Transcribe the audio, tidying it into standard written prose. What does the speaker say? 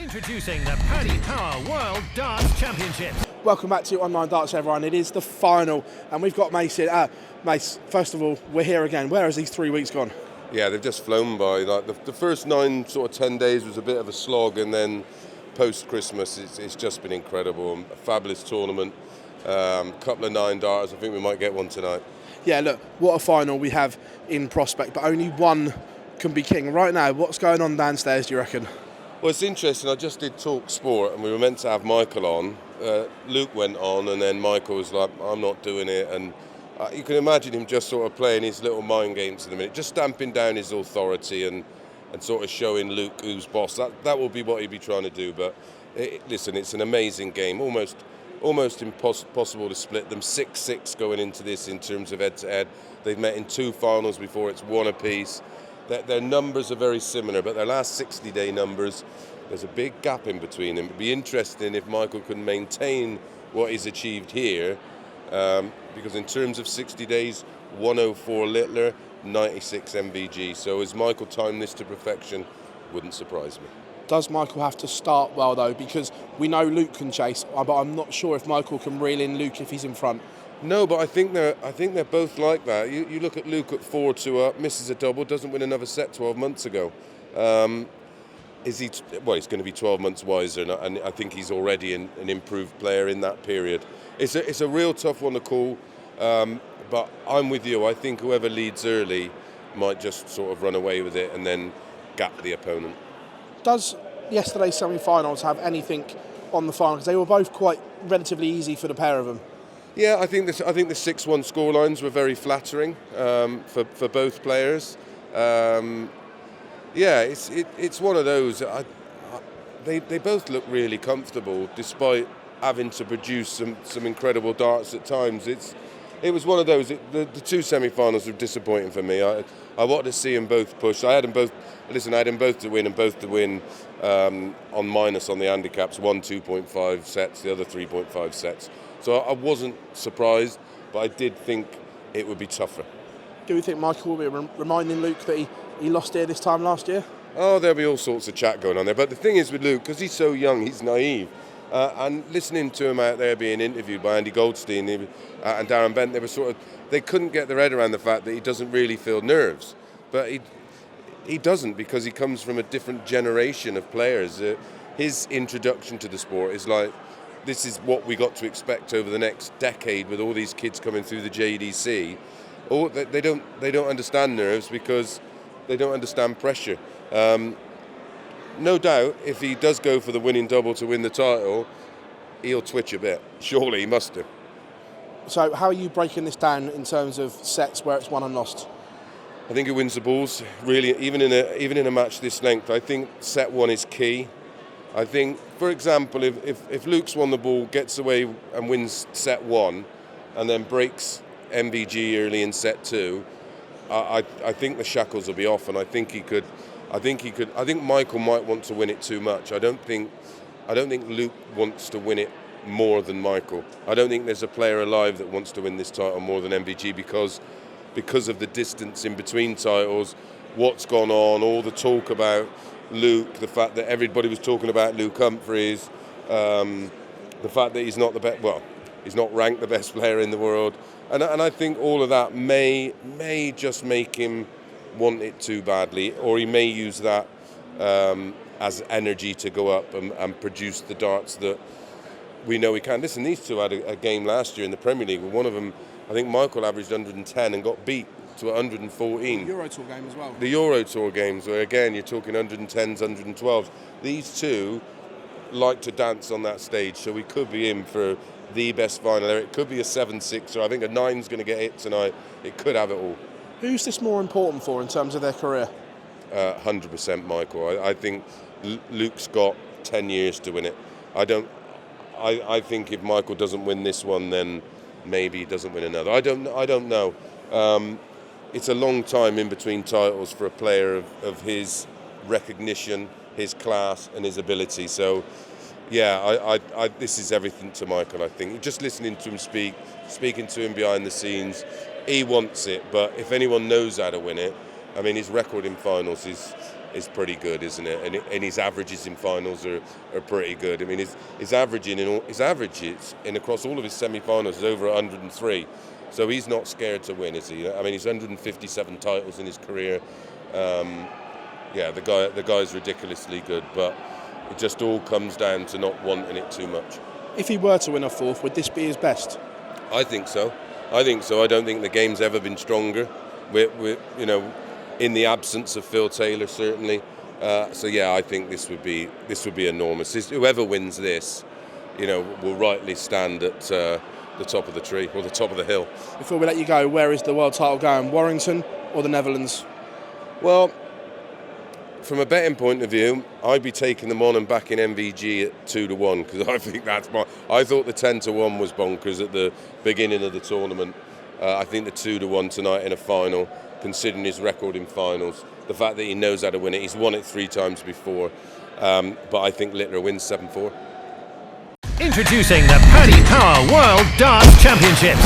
Introducing the Paddy Power World Darts Championships. Welcome back to Online Darts, everyone. It is the final, and we've got Mace here. Mace, first of all, we're here again. Where has these 3 weeks gone? Yeah, they've just flown by. Like the first 10 days was a bit of a slog, and then post-Christmas, it's just been incredible. A fabulous tournament, couple of 9 darters. I think we might get one tonight. Yeah, look, what a final we have in prospect, but only one can be king. Right now, what's going on downstairs, do you reckon? Well, it's interesting. I just did Talk Sport, and we were meant to have Michael on. Luke went on, and then Michael was like, I'm not doing it. And you can imagine him just sort of playing his little mind games in a minute, just stamping down his authority and sort of showing Luke who's boss. That will be what he'd be trying to do. But listen, it's an amazing game, almost impossible to split them. 6-6 going into this in terms of head-to-head. They've met in 2 finals before. It's 1 apiece. Their numbers are very similar, but their last 60-day numbers, there's a big gap in between them. It'd be interesting if Michael can maintain what he's achieved here, because in terms of 60 days, 104 Littler, 96 MVG. So is Michael timed this to perfection? Wouldn't surprise me. Does Michael have to start well, though? Because we know Luke can chase, but I'm not sure if Michael can reel in Luke if he's in front. No, but I think they're both like that. You look at Luke at 4-2 up, misses a double, doesn't win another set 12 months ago. He's going to be 12 months wiser, and I think he's already an improved player in that period. It's a real tough one to call, but I'm with you. I think whoever leads early might just sort of run away with it and then gap the opponent. Does yesterday's semi-finals have anything on the final? Because they were both quite relatively easy for the pair of them. Yeah, I think the 6-1 scorelines were very flattering for both players. It's one of those. They both look really comfortable despite having to produce some incredible darts at times. It was one of those. The 2 semi-finals were disappointing for me. I wanted to see them both push. I had them both to win and both to win on minus on the handicaps. One 2.5 sets, the other 3.5 sets. So I wasn't surprised, but I did think it would be tougher. Do you think Michael will be reminding Luke that he lost here this time last year? Oh, there'll be all sorts of chat going on there. But the thing is with Luke, because he's so young, he's naive. And listening to him out there being interviewed by Andy Goldstein and Darren Bent, they couldn't get their head around the fact that he doesn't really feel nerves. But he doesn't, because he comes from a different generation of players. His introduction to the sport is like, this is what we got to expect over the next decade with all these kids coming through the JDC. They don't understand nerves because they don't understand pressure. No doubt, if he does go for the winning double to win the title, he'll twitch a bit. Surely he must do. So how are you breaking this down in terms of sets where it's won and lost? I think he wins the balls, really, even in a match this length. I think set 1 is key. I think, for example, if Luke's won the ball, gets away and wins set 1, and then breaks MVG early in set 2, I think the shackles will be off, and I think Michael might want to win it too much. I don't think Luke wants to win it more than Michael. I don't think there's a player alive that wants to win this title more than MVG because of the distance in between titles, what's gone on, all the talk about Luke, the fact that everybody was talking about Luke Humphries, the fact that he's not the best. Well, he's not ranked the best player in the world, and I think all of that may just make him want it too badly, or he may use that as energy to go up and produce the darts that we know he can. Listen, these two had a game last year in the Premier League. One of them, I think Michael averaged 110 and got beat to 114. Euro Tour game as well. The Euro Tour games, where again you're talking 110s, 112s. These two like to dance on that stage, so we could be in for the best final. It could be a 7-6, or I think a 9's going to get hit tonight. It could have it all. Who's this more important for in terms of their career? 100% Michael. I think Luke's got 10 years to win it. I think if Michael doesn't win this one, then maybe he doesn't win another. I don't know. It's a long time in between titles for a player of his recognition, his class, and his ability. So, yeah, this is everything to Michael, I think. Just listening to him speaking to him behind the scenes, he wants it. But if anyone knows how to win it, I mean, his record in finals is is pretty good, isn't it? And his averages in finals are pretty good. I mean, his averages in across all of his semi-finals is over 103. So he's not scared to win, is he? I mean, he's 157 titles in his career. Yeah, the guy's ridiculously good, but it just all comes down to not wanting it too much. If he were to win a fourth, would this be his best? I think so. I don't think the game's ever been stronger. We're in the absence of Phil Taylor, certainly. So yeah, I think this would be enormous. Whoever wins this, will rightly stand at the top of the tree or the top of the hill. Before we let you go, where is the world title going? Warrington or the Netherlands? Well, from a betting point of view, I'd be taking them on and backing MVG at 2-1 because I think I thought the 10-1 was bonkers at the beginning of the tournament. I think the 2-1 tonight in a final, considering his record in finals, the fact that he knows how to win it, he's won it 3 times before. But I think Littler wins 7-4. Introducing the Paddy Power World Darts Championships.